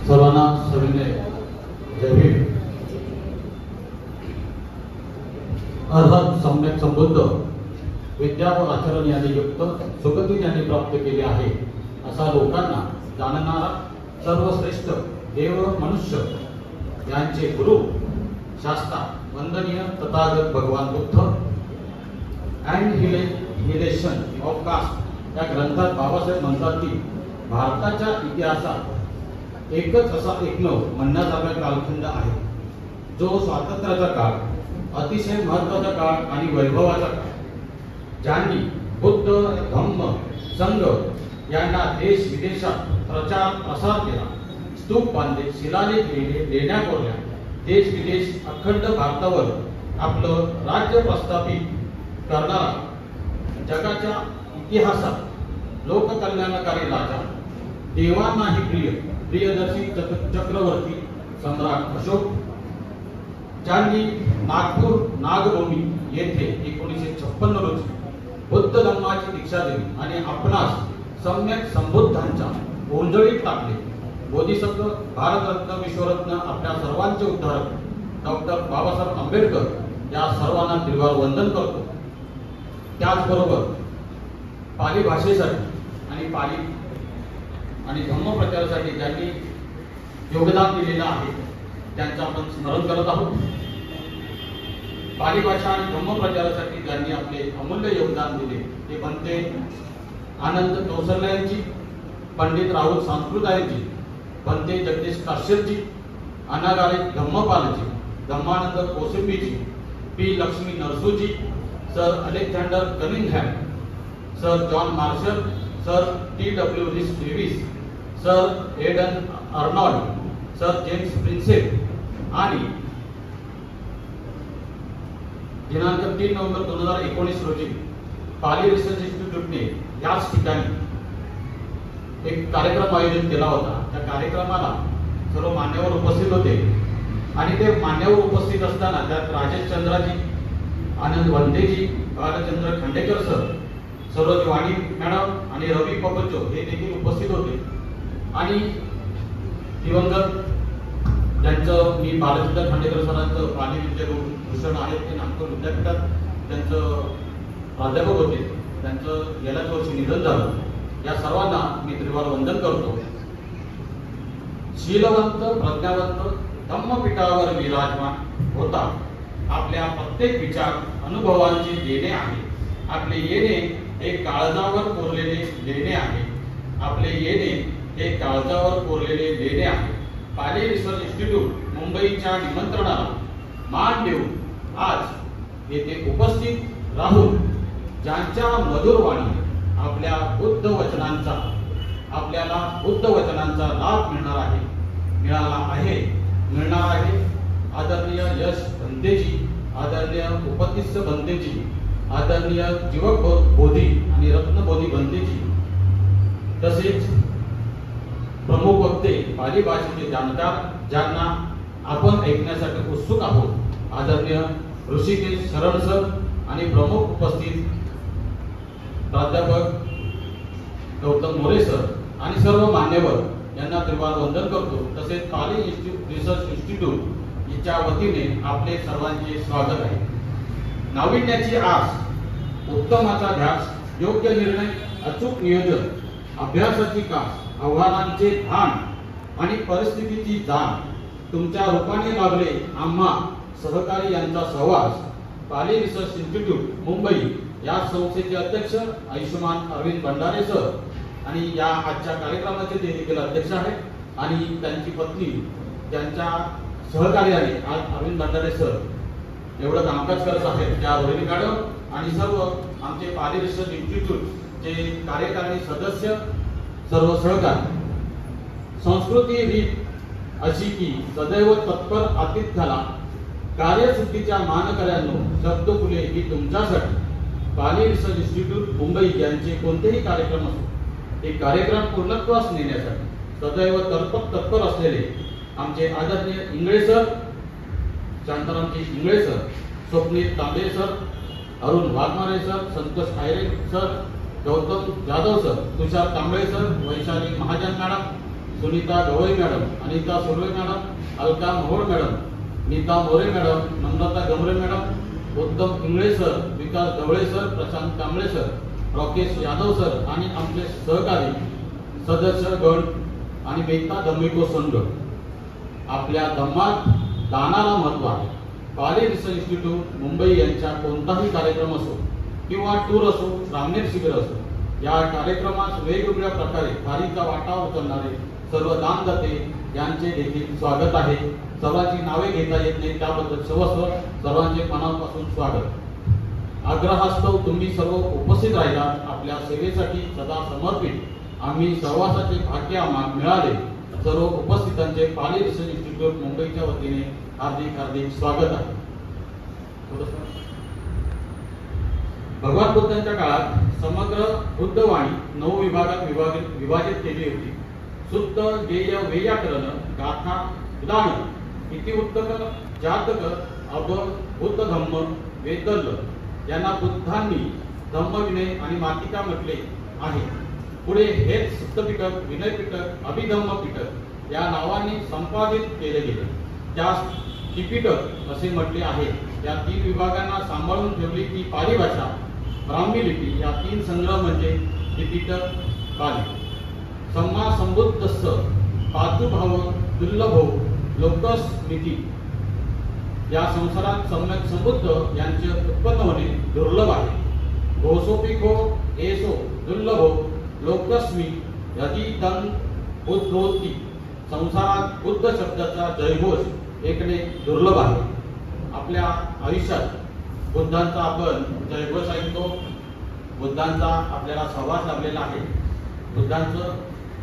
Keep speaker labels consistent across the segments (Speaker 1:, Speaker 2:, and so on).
Speaker 1: सर्वांना सविनय जय भीम। अर्हत सम्यक संबुद्ध विद्या व आचरण याने युक्त सुगती ज्याने प्राप्त केले आहे असा लोकांना जाणणारा सर्वश्रेष्ठ देव मनुष्य यांचे गुरु शास्ता वंदनीय तथागत भगवान बुद्ध अँड हिलेशन ऑफ कास्ट या ग्रंथात बाबासाहेब म्हणतात की भारताच्या इतिहासात एकच असा एकमेव म्हणण्यासारखा कालखंड आहे जो स्वातंत्र्याचा काळ, अतिशय महत्त्वाचा काळ आणि वैभवाचा काळ, ज्यांनी बुद्ध धम्म संघ यांना देश विदेशात प्रचार प्रसार केला, स्तूप बांधले, शिलालेख लिहिले, लेण्या कोरल्या, देश विदेश अखंड भारतावर आपलं राज्य प्रस्थापित करणारा जगाच्या इतिहासात लोककल्याणकारी राजा, देवांनाही प्रियदर्शी चक्रवर्ती सम्राट अशोक, ज्यांनी नागपूर नागभूमी येथे 1956 रोजी बुद्ध धम्माची दीक्षा दिली आणि आपणास सम्यक संबुद्धांच्या ओंजळीत टाकले। बोधिसत्व, भारतरत्न, विश्वरत्न आपल्या सर्वांचे उद्धारक डॉक्टर बाबासाहेब आंबेडकर या सर्वांना त्रिवार वंदन करतो। त्याचबरोबर पाली भाषेसाठी आणि पाली आणि धम्म प्रचारासाठी ज्यांनी योगदान दिलेलं आहे त्यांचं आपण स्मरण करत आहोत। पाली भाषा आणि धम्म प्रचारासाठी ज्यांनी आपले अमूल्य योगदान दिले ते बनते आनंद कौसल्याची, पंडित राहुल सांस्कृतायची, बनते Jagdish Kashyapji, Anagarika Dhammapalaji, Dharmanand Kosambiji, P Lakshmi Narasuji, sir Alexander Cunningham, sir John Marshall, sir T W. Rhys Davids, sir Edwin Arnold, sir James Prinsep आणि दिनांक 3 नोव्हेंबर 2019 रोजी पाली रिसर्च इन्स्टिट्यूटने याच ठिकाणी एक कार्यक्रम आयोजित केला होता। त्या कार्यक्रमाला सर्व मान्यवर उपस्थित होते आणि ते मान्यवर उपस्थित असताना त्यात राजेश चंद्राजी, आनंद वंदेजी, बालचंद्र खांडेकर सर, सरोज वाणी मॅडम आणि रवी पपचो हे देखील उपस्थित होते। आणि दिवंगत ज्यांचं मी बालचंद्र खांडेकर सरांचं पाली विद्याभूषण आहे ते नागपूर विद्यापीठात त्यांचं प्राध्यापक होते, त्यांचं गेल्याच वर्षी निधन झालं। या सर्वांना मी त्रिवार वंदन करतो। शीलवंत प्रज्ञावंत धम्मपीठावर विराजमान होता, आपल्या प्रत्येक विचार अनुभवांचे देणे आहे, आपले येणे हे काळजावर कोरलेले लेणे आहे, आपले येणे हे काळजावर कोरलेले लेणे आहे। पाली रिसर्च इन्स्टिट्यूट मुंबईच्या निमंत्रणाला मान देऊन आज येथे उपस्थित राहून ज्यांच्या मधुर वाणी आपल्याला बुद्ध वचनांचा लाभ मिळणार आहे। आदरणीय यश भंतेजी, आदरणीय उपतिस्स भंतेजी, आदरणीय जीवक बोधी आणि रत्नबोधी भंतेजी, तसेच प्रमुख वक्ते पाली भाषेचे जाणकार ज्यांना आपण ऐकण्यासाठी उत्सुक आहोत, आदरणीय ऋषिकेश शरण सर आणि प्रमुख उपस्थित प्राध्यापक गौतम मोरे सर आणि सर्व मान्यवर यांना त्रिवार वंदन करतो। तसेच पाली रिसर्च इन्स्टिट्यूट च्या वतीने आपले सर्वांचे स्वागत आहे। नाविन्याची आस, उत्तमाचा ध्यास, योग्य निर्णय, अचूक नियोजन, अभ्यासाची कास, आव्हानांचे भान आणि परिस्थितीची जाण तुमच्या रूपाने लाभले आम्हा सहकारी यांचा सहवास। पाली रिसर्च इन्स्टिट्यूट मुंबई या संस्थेचे अध्यक्ष आयुष्यमान अरविंद भंडारे सर आणि या आजच्या कार्यक्रमाचे ते देखील अध्यक्ष आहेत आणि त्यांची पत्नी त्यांच्या सहकार्याने आज अरविंद भंडारे सर एवढं कामकाज करत आहेत, त्या रोहिणी मॅडम आणि सर्व आमचे पाली रिसर्च इन्स्टिट्यूटचे कार्यकारिणी सदस्य, सर्व सहकारी। संस्कृती रीत अशी की सदैव तत्पर आतिथ्याला, कार्यसिद्धीच्या मानकऱ्यांनो शब्द फुले ही तुमच्यासाठी। पाली रिसर्च इन्स्टिट्यूट मुंबई यांचे कोणतेही कार्यक्रम असो हे कार्यक्रम पूर्णत्वास नेण्यासाठी सदैव तत्पर असलेले आमचे आदरणीय Ingale sir, Shantaramji Ingale sir, Swapnil Tambe sir, Arun Waghmare sir, Santosh Ayare sir, Gautam Jadhav sir, Tushar Kamble sir, Vaishali Mahajan madam, Sunita Gawai madam, Anita Surve madam, Alka Mohol madam, Nita More madam, Namrata Gamre madam, Uttam Ingale sir, Vikas Dhawale sir, Prashant Kamble sir, Rakesh Yadav sir आणि आमचे सहकारी सदस्य गण आणि मेहता धम्मिको संघ. आपल्या धम्मात दानाला महत्त्व आहे. पाली रिसर्च इन्स्टिट्यूट मुंबई यांच्या कोणताही कार्यक्रम असो किंवा टूर असो, रामनेर शिबिर असो, या कार्यक्रमास वेगवेगळ्या प्रकारे खारीचा वाटा उचलणारे सर्व दानदाते यांचे देखील स्वागत आहे. सर्वांची नावे घेता येत नाही, त्याबद्दल सर्वांचे मनापासून स्वागत. आग्रहास्तव तुम्ही सर्व उपस्थित राहिलात. आपल्या सेवेसाठी सदा समर्पित आम्ही सर्वांसाठी भाग्य आम्हाला मिळाले. सर्व उपस्थितांचे पाली रिसर्च इन्स्टिट्यूट मुंबईच्या वतीने हार्दिक हार्दिक स्वागत आहे. भगवान बुद्धांच्या काळात समग्र बुद्धवाणी 9 विभागात विभाजित केली होती. सुत्त, गेय, वैयाकरण, गाथा, उदाहरण, इतिवृत्तक, जातक, अभ, बुद्ध धम्म, वेदल्ल यांना बुद्धांनी धम्मविनय आणि मातिका म्हटले आहे. पुढे हेच सुत्तपिटक, विनयपिटक, अभिधम्म पिटक या नावांनी संपादित केले गेले. त्यास त्रिपिटक असे म्हटले आहे. या 3 विभागांना सांभाळून ठेवली ती पाली भाषा, ब्राह्मी लिपी या 3 संग्रह म्हणजे त्रिपिटक पाली. सम्मा संबुद्धस्स पातुभाव दुर्लभो लोकस्मिती. या संसारात सम्यक संबुद्ध यांचे उत्पन्न होणे दुर्लभ आहे. घोसोपिखो एसो दुर्लभो लोकस्मी यदिदं बुद्धोती. संसारात बुद्ध शब्दाचा जयघोष ऐकणे दुर्लभ आहे. आपल्या आयुष्यात बुद्धांचा आपण जयघोष ऐकतो. बुद्धांचा आपल्याला सहवास लाभलेला आहे. बुद्धांचं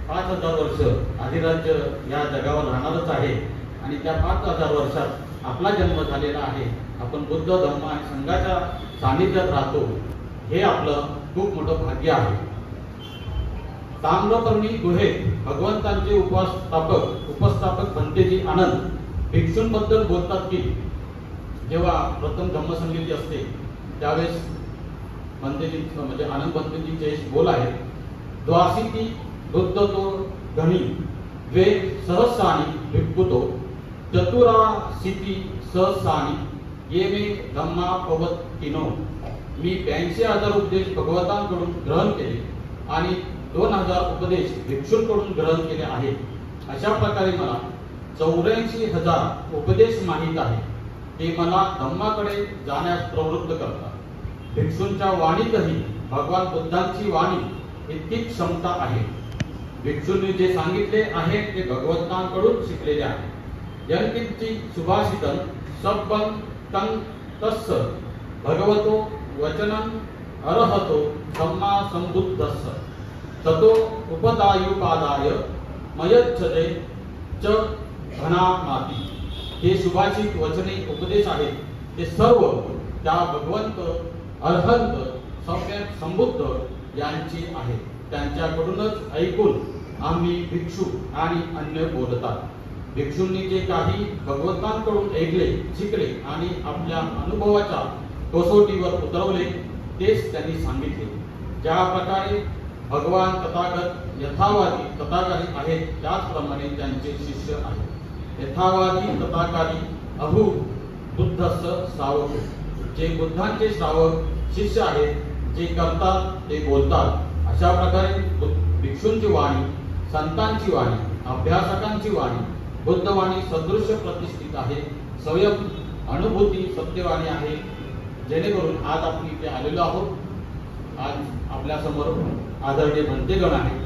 Speaker 1: 5000 वर्ष अधिराज्य या जगावर राहणारच आहे आणि त्या 5000 वर्षात आपला जन्म झालेला आहे. आपण बुद्ध धम्म आणि संघाच्या सानिध्यात राहतो. हे आपलं खूप मोठं भाग्य आहे. ताम्रपर्णी गुहेत भगवंतांचे उपस्थापक भंतेजी आनंद भिक्षूंबद्दल बोलतात की जेव्हा प्रथम धम्मसंगीती असते त्यावेळेस भंतेजी म्हणजे आनंद भंतेजीचे बोल आहे. द्वासिती बुद्ध तो घणी द्वे सहस्राणी भिक्खुतो चतुरासिती सहस्राणी ये मे धम्मा पवत्तिनो. मी 82,000 उपदेश भगवंतांकडून ग्रहण केले आणि 2000 उपदेश भिक्षूंकडून ग्रहण केले आहेत. अशा प्रकारे मला 84,000 उपदेश माहीत आहे. ते मला धम्माकडे जाण्यास प्रवृत्त करतात. भिक्षूंच्या वाणीतही भगवान बुद्धांची वाणी इतकी क्षमता आहे. भिक्षूंनी जे सांगितले आहे ते भगवंतांकडून शिकलेले आहे. यंकिंची सुभाषितं सब्बं तं तस्स भगवतो वचनं अर्हतो धम्मा संबुद्धस्स ततो उपदायुपादाय मयच्छते च घनामाती. हे सुभाषित वचने उपदेश आहेत ते सर्व त्या भगवंत अर्हंत सम्यक संबुद्ध यांची आहेत. त्यांच्याकडूनच ऐकून आम्ही भिक्षू आणि अन्य बोलतात. भिक्षूंनी जे काही भगवंतांकडून ऐकले, शिकले आणि आपल्या अनुभवाच्या कसोटीवर उतरवले तेच त्यांनी सांगितले. ज्या प्रकारे भगवान तथागत यथावादी तथाकारी आहेत त्याचप्रमाणे त्यांचे शिष्य आहेत. यथावादी तथाकारी अभू बुद्धस्स श्रावक. जे बुद्धांचे श्रावक शिष्य आहेत, जे करतात ते बोलतात. अशा प्रकारे भिक्षूंची वाणी, संतांची वाणी, अभ्यासकांची वाणी बुद्धवाणी सदृश्य प्रतिष्ठित आहे. स्वयं अनुभूती सत्यवाणी आहे. जेणेकरून आज आपण इथे आलेलो आहोत. आज आपल्या समोर आदरणीय भंतेगण आहेत,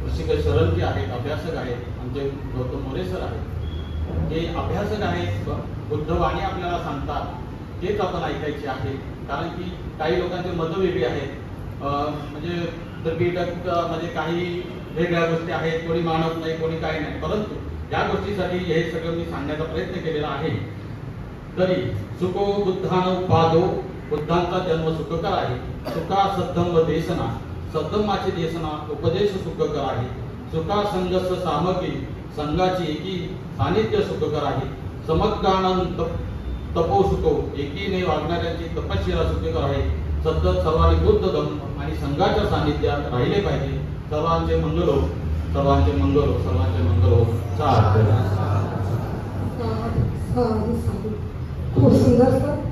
Speaker 1: ऋषिकेश सरलजी आहेत, अभ्यासक आहेत, आमचे गौतम मोरे सर आहेत. हे अभ्यासक आहेत, बुद्धवाणी आपल्याला सांगतात तेच आपण ऐकायचे आहे. कारण की काही लोकांचे मतं वेगळी आहेत. म्हणजे त्रिपिटक म्हणजे काही वेगळ्या गोष्टी आहेत, कोणी मानत नाही, कोणी काही नाही. परंतु या गोष्टीसाठी हे सगळं मी सांगण्याचा प्रयत्न केलेला आहे. तरी सुखो बुद्धान पादो, बुद्धांचा जन्म सुखकर आहे. सुखा सद्धम्म देशना, सद्धम्माची देशना उपदेश सुखकर आहे. सुखा संघस्स सामग्री, संघाची एकी सानिध्य सुखकर आहे. समग्गानंद तपो सुखो, एकीने वागणाऱ्यांची तपश्चर्या सुखकर आहे. सतत सर्वांनी बुद्ध धम्म आणि संघाच्या सानिध्यात राहिले पाहिजे. सर्वांचे मंगलो. सर्वांचे मंगल हो, सर्वांचे मंगल हो.
Speaker 2: खूप सुंदर सर.